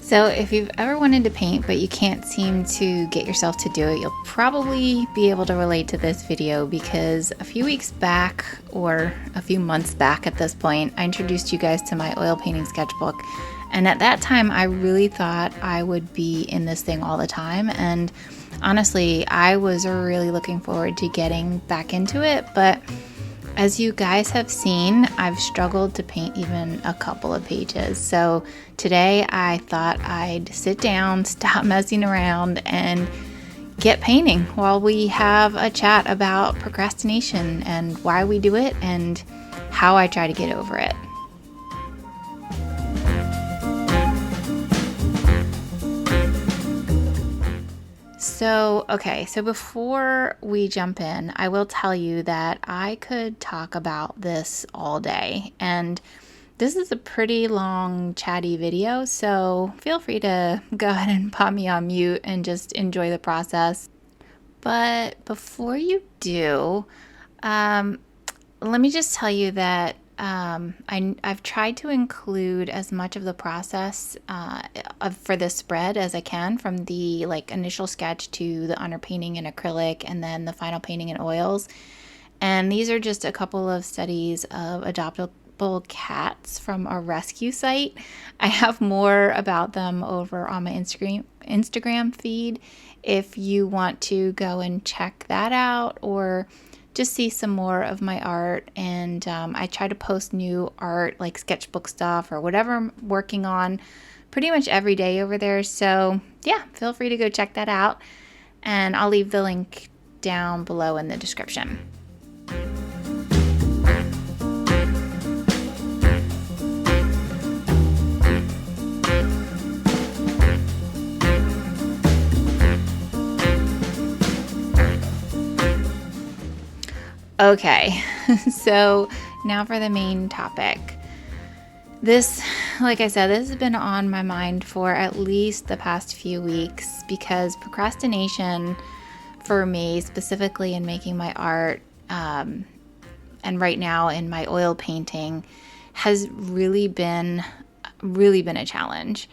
So if you've ever wanted to paint but you can't seem to get yourself to do it, you'll probably be able to relate to this video because a few weeks back, or a few months back at this point, I introduced you guys to my oil painting sketchbook. And at that time, I really thought I would be in this thing all the time. And honestly, I was really looking forward to getting back into it. But as you guys have seen, I've struggled to paint even a couple of pages. So today I thought I'd sit down, stop messing around, and get painting while we have a chat about procrastination and why we do it and how I try to get over it. So before we jump in, I will tell you that I could talk about this all day, and this is a pretty long, chatty video, so feel free to go ahead and pop me on mute and just enjoy the process. But before you do, let me just tell you that I've tried to include as much of the process for this spread as I can, from the initial sketch to the underpainting in acrylic and then the final painting in oils. And these are just a couple of studies of adoptable cats from a rescue site. I have more about them over on my Instagram feed if you want to go and check that out, or just see some more of my art. And I try to post new art, like sketchbook stuff or whatever I'm working on, pretty much every day over there. So yeah, feel free to go check that out, and I'll leave the link down below in the description. Okay, so now for the main topic. This, like I said, this has been on my mind for at least the past few weeks, because procrastination for me, specifically in making my art, and right now in my oil painting, has really been a challenge.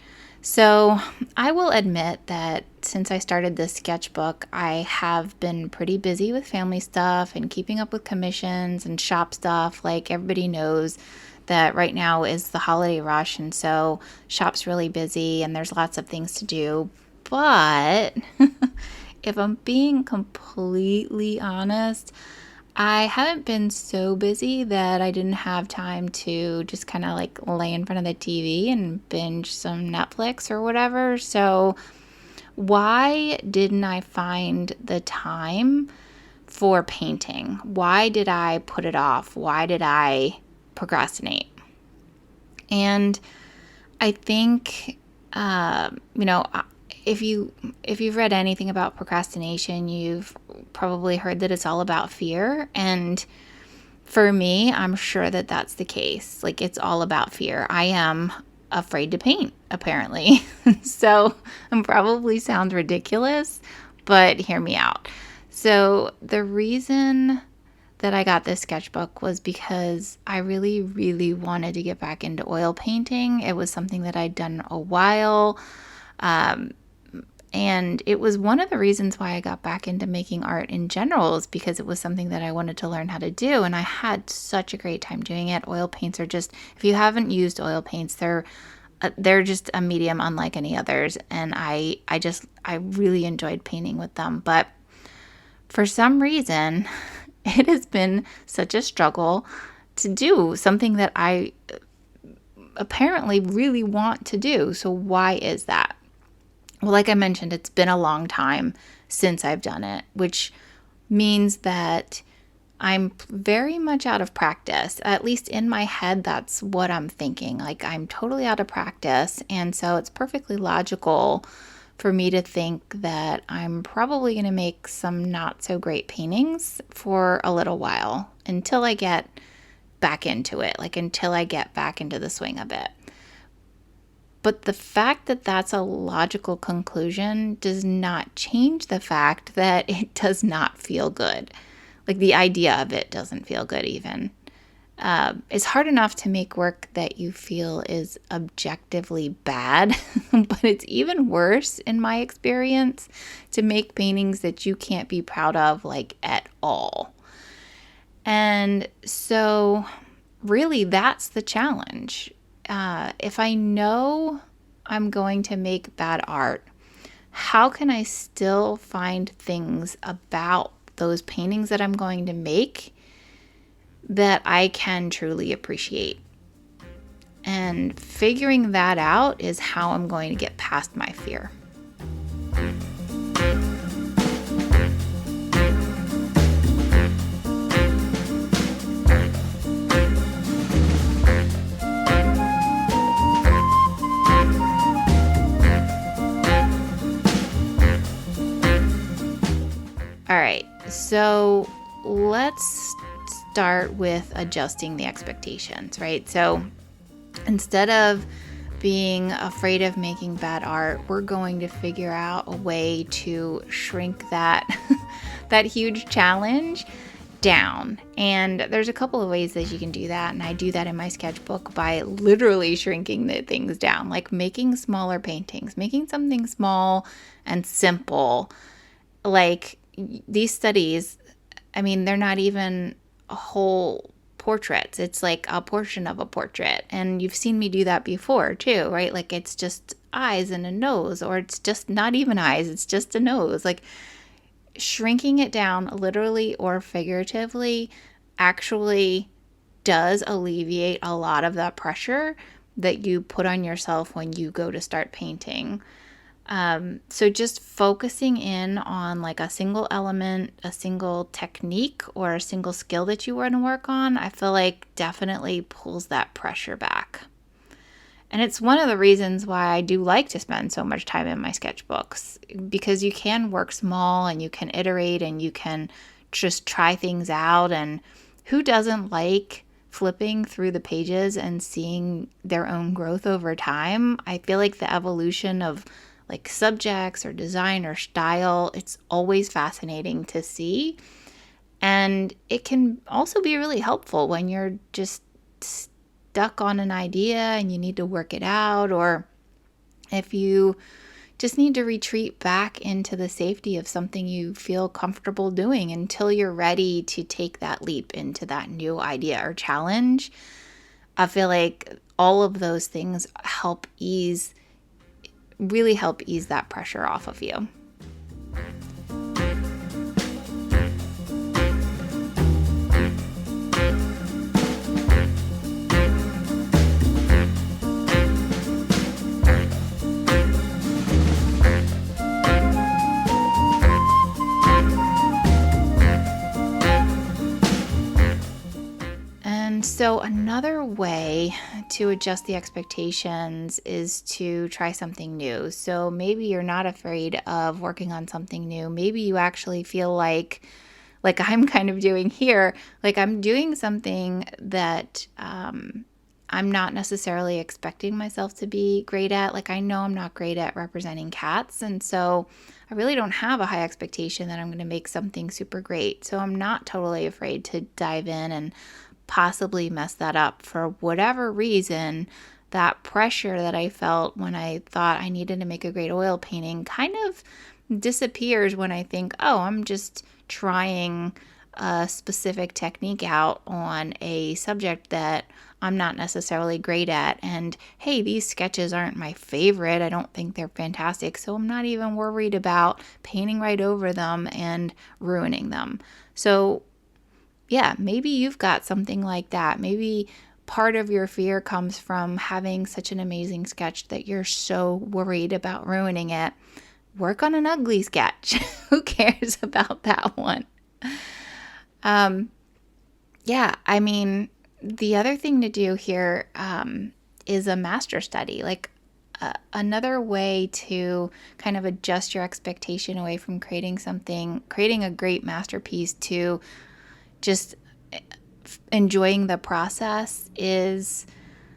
So I will admit that since I started this sketchbook, I have been pretty busy with family stuff and keeping up with commissions and shop stuff. Like everybody knows that right now is the holiday rush, and so shop's really busy and there's lots of things to do. But if I'm being completely honest, I haven't been so busy that I didn't have time to just kind of lay in front of the TV and binge some Netflix or whatever. So why didn't I find the time for painting? Why did I put it off? Why did I procrastinate? And I think, if you've read anything about procrastination, you've probably heard that it's all about fear. And for me, I'm sure that that's the case. It's all about fear. I am afraid to paint, apparently. So it probably sounds ridiculous, but hear me out. So the reason that I got this sketchbook was because I really, really wanted to get back into oil painting. It was something that I'd done a while. And it was one of the reasons why I got back into making art in general, is because it was something that I wanted to learn how to do. And I had such a great time doing it. Oil paints are just, if you haven't used oil paints, they're just a medium unlike any others. And I really enjoyed painting with them. But for some reason, it has been such a struggle to do something that I apparently really want to do. So why is that? Well, like I mentioned, it's been a long time since I've done it, which means that I'm very much out of practice. At least in my head, that's what I'm thinking. I'm totally out of practice. And so it's perfectly logical for me to think that I'm probably going to make some not so great paintings for a little while until I get back into it, until I get back into the swing of it. But the fact that that's a logical conclusion does not change the fact that it does not feel good. The idea of it doesn't feel good even. It's hard enough to make work that you feel is objectively bad, but it's even worse in my experience to make paintings that you can't be proud of like at all. And so really that's the challenge. If I know I'm going to make bad art, how can I still find things about those paintings that I'm going to make that I can truly appreciate? And figuring that out is how I'm going to get past my fear. All right, so let's start with adjusting the expectations, right? So instead of being afraid of making bad art, we're going to figure out a way to shrink that that huge challenge down. And there's a couple of ways that you can do that. And I do that in my sketchbook by literally shrinking the things down, like making smaller paintings, making something small and simple. Like these studies, I mean, they're not even a whole portraits. It's like a portion of a portrait. And you've seen me do that before too, right? Like it's just eyes and a nose, or it's just not even eyes, it's just a nose. Like shrinking it down literally or figuratively actually does alleviate a lot of that pressure that you put on yourself when you go to start painting. So just focusing in on like a single element, a single technique, or a single skill that you want to work on, I feel like definitely pulls that pressure back. And it's one of the reasons why I do like to spend so much time in my sketchbooks, because you can work small and you can iterate and you can just try things out. And who doesn't like flipping through the pages and seeing their own growth over time? I feel like the evolution of like subjects or design or style, it's always fascinating to see. And it can also be really helpful when you're just stuck on an idea and you need to work it out, or if you just need to retreat back into the safety of something you feel comfortable doing until you're ready to take that leap into that new idea or challenge. I feel like all of those things really help ease that pressure off of you. So another way to adjust the expectations is to try something new. So maybe you're not afraid of working on something new. Maybe you actually feel like I'm kind of doing here, like I'm doing something that I'm not necessarily expecting myself to be great at. Like I know I'm not great at representing cats, and so I really don't have a high expectation that I'm going to make something super great. So I'm not totally afraid to dive in and possibly mess that up. For whatever reason, that pressure that I felt when I thought I needed to make a great oil painting kind of disappears when I think, oh, I'm just trying a specific technique out on a subject that I'm not necessarily great at. And hey, these sketches aren't my favorite. I don't think they're fantastic. So I'm not even worried about painting right over them and ruining them. So yeah, maybe you've got something like that. Maybe part of your fear comes from having such an amazing sketch that you're so worried about ruining it. Work on an ugly sketch. Who cares about that one? Yeah, I mean, the other thing to do here is a master study. Like another way to kind of adjust your expectation away from creating a great masterpiece to just enjoying the process is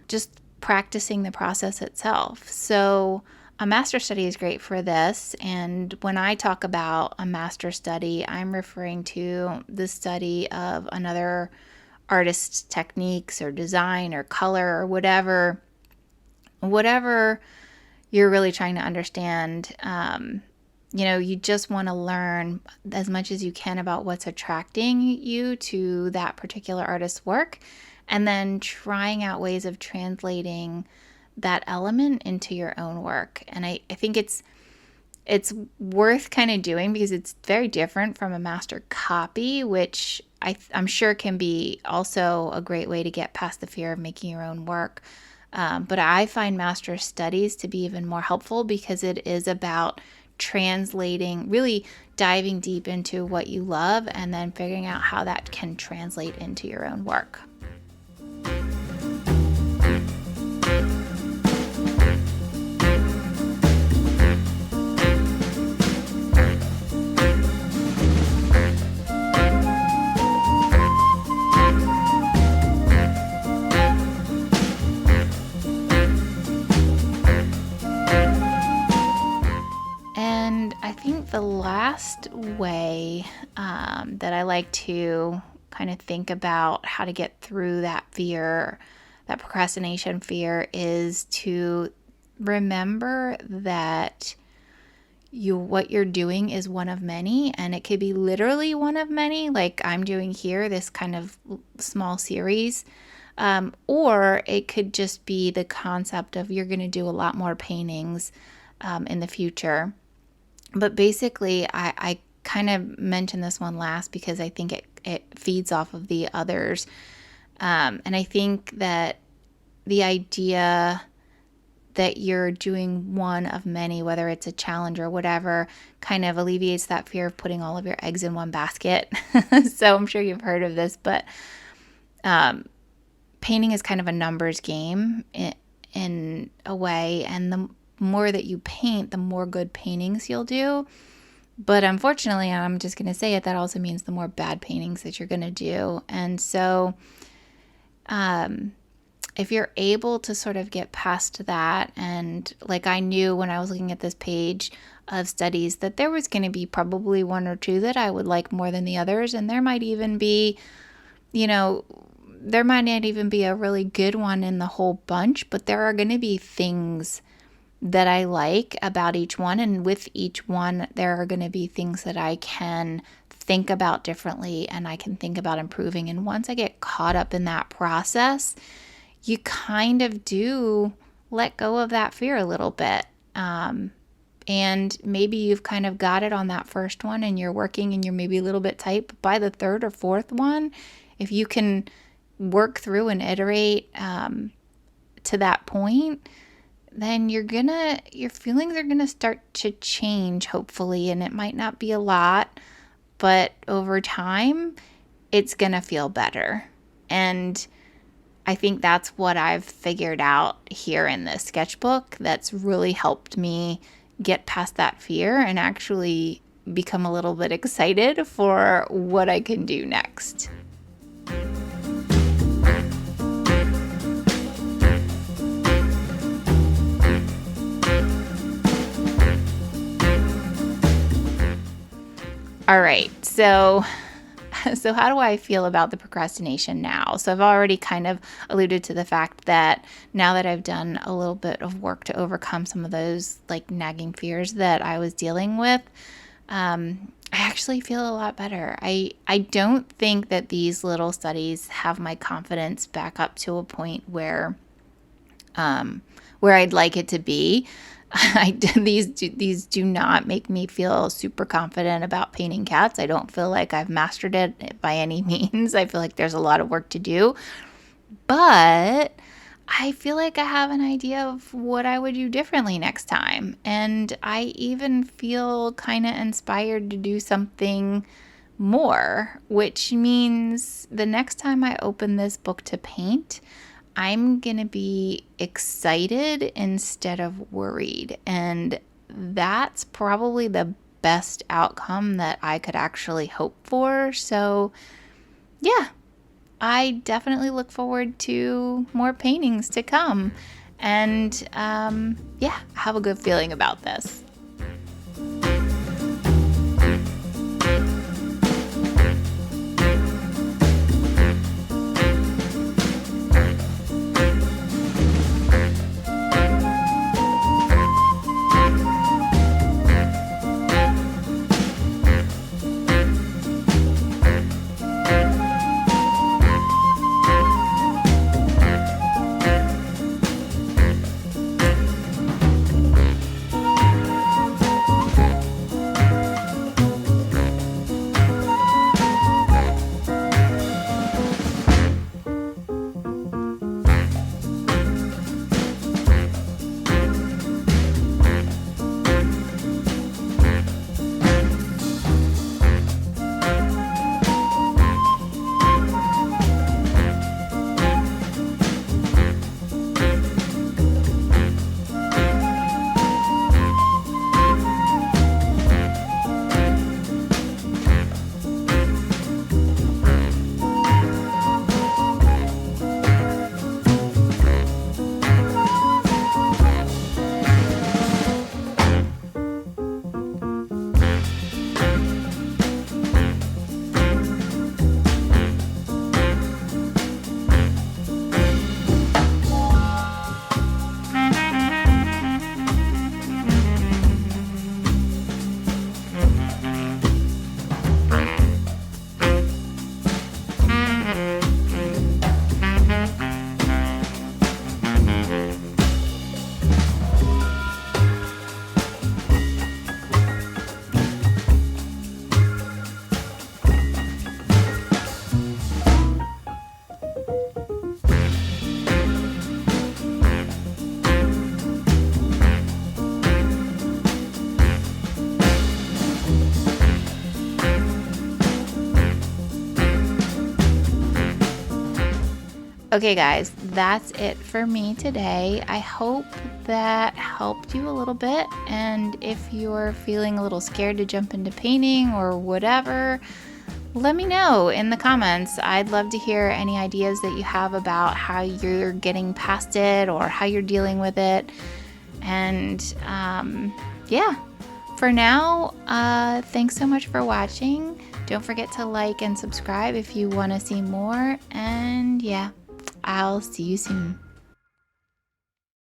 just practicing the process itself. So a master study is great for this. And when I talk about a master study, I'm referring to the study of another artist techniques or design or color or whatever you're really trying to understand. You just want to learn as much as you can about what's attracting you to that particular artist's work, and then trying out ways of translating that element into your own work. And I think it's worth kind of doing because it's very different from a master copy, which I'm sure can be also a great way to get past the fear of making your own work. But I find master studies to be even more helpful because it is about translating, really diving deep into what you love and then figuring out how that can translate into your own work. The last way that I like to kind of think about how to get through that fear, that procrastination fear, is to remember that what you're doing is one of many, and it could be literally one of many, like I'm doing here, this kind of small series, or it could just be the concept of you're going to do a lot more paintings in the future. But basically, I kind of mentioned this one last because I think it feeds off of the others. And I think that the idea that you're doing one of many, whether it's a challenge or whatever, kind of alleviates that fear of putting all of your eggs in one basket. So I'm sure you've heard of this, but painting is kind of a numbers game in a way. And the more that you paint, the more good paintings you'll do. But unfortunately, I'm just going to say it, that also means the more bad paintings that you're going to do. And so if you're able to sort of get past that, and like I knew when I was looking at this page of studies that there was going to be probably one or two that I would like more than the others. And there might even be, there might not even be a really good one in the whole bunch, but there are going to be things that I like about each one. And with each one, there are going to be things that I can think about differently and I can think about improving. And once I get caught up in that process, you kind of do let go of that fear a little bit. And maybe you've kind of got it on that first one and you're working and you're maybe a little bit tight, but by the third or fourth one, if you can work through and iterate to that point, then your feelings are gonna start to change, hopefully, and it might not be a lot, but over time, it's gonna feel better. And I think that's what I've figured out here in this sketchbook that's really helped me get past that fear and actually become a little bit excited for what I can do next. All right, so how do I feel about the procrastination now? So I've already kind of alluded to the fact that now that I've done a little bit of work to overcome some of those like nagging fears that I was dealing with, I actually feel a lot better. I don't think that these little studies have my confidence back up to a point where I'd like it to be. These do not make me feel super confident about painting cats. I don't feel like I've mastered it by any means. I feel like there's a lot of work to do, but I feel like I have an idea of what I would do differently next time. And I even feel kind of inspired to do something more, which means the next time I open this book to paint, I'm going to be excited instead of worried. And that's probably the best outcome that I could actually hope for. So, yeah, I definitely look forward to more paintings to come. And, I have a good feeling about this. Okay, guys, that's it for me today. I hope that helped you a little bit. And if you're feeling a little scared to jump into painting or whatever, let me know in the comments. I'd love to hear any ideas that you have about how you're getting past it or how you're dealing with it. And yeah, for now, thanks so much for watching. Don't forget to like and subscribe if you want to see more. And yeah, I'll see you soon.